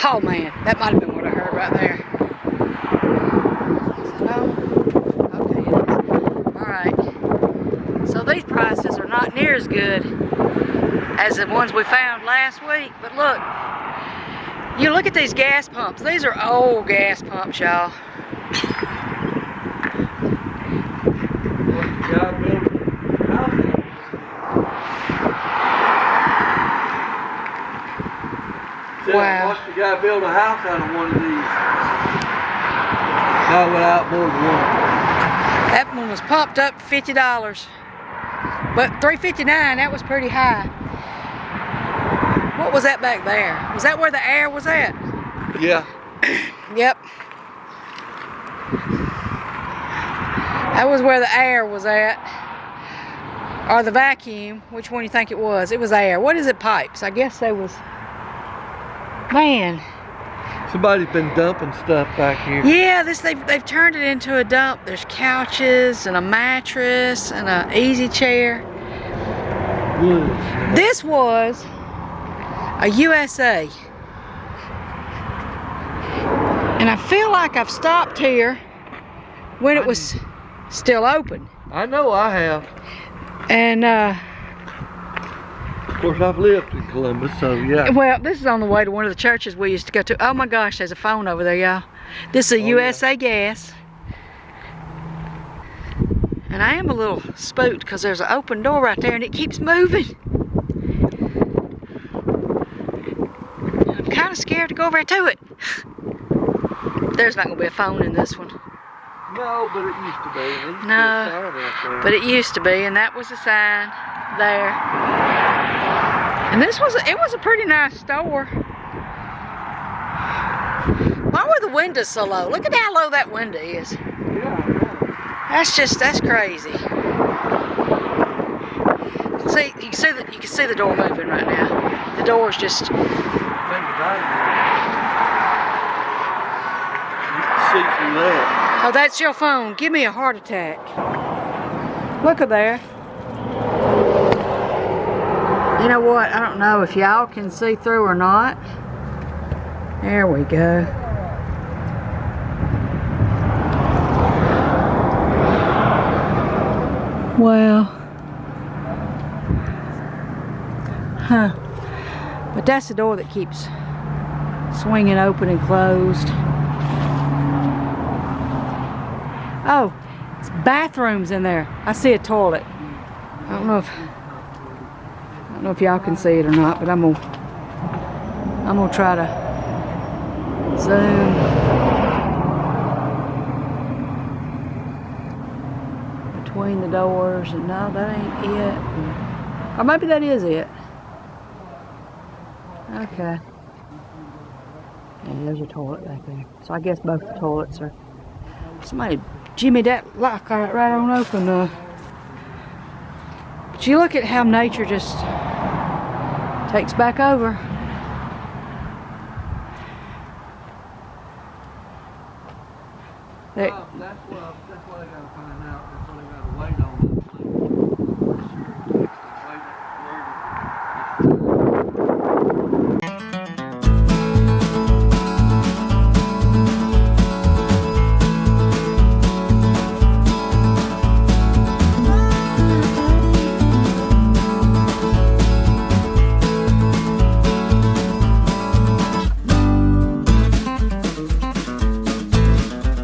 Oh man, that might have been what I heard right there. No? Okay, it is. Alright. So these prices are not near as good as the ones we found last week. But look, you look at these gas pumps. These are old gas pumps, y'all. Wow. Watch the guy build a house out of one of these. Not without more than one. That one was pumped up $50. But $3.59, that was pretty high. What was that back there? Was that where the air was at? Yeah. Yep. That was where the air was at. Or the vacuum. Which one do you think it was? It was air. What is it, pipes? I guess they was... Man. Somebody's been dumping stuff back here. Yeah, they've turned it into a dump. There's couches and a mattress and an easy chair. Wood. This was a USA. And I feel like I've stopped here when it was still open. I know I have. And of course, I've lived in Columbus, so yeah. well, this is on the way to one of the churches we used to go to. Oh my gosh, there's a phone over there, y'all. This is a USA Gas. And I am a little spooked because there's an open door right there and it keeps moving. I'm kind of scared to go over to it. There's not going to be a phone in this one. No, but it used to be. No, but it used to be, and that was a sign there. And it was a pretty nice store. Why were the windows so low? Look at how low that window is. Yeah. That's crazy. You can see the door moving right now. The door's just. Think about it. You can see through that. Oh, that's your phone. Give me a heart attack. Look at there. You know what? I don't know if y'all can see through or not. There we go. Well. Huh. But that's the door that keeps swinging open and closed. Oh, it's bathrooms in there. I see a toilet. I don't know if y'all can see it or not, but I'm gonna try to zoom. Between the doors, and no, that ain't it. Or maybe that is it. Okay. Yeah, there's a toilet back there. So I guess both the toilets are. Somebody jimmied that lock right on open. But you look at how nature just takes back over. There. That's what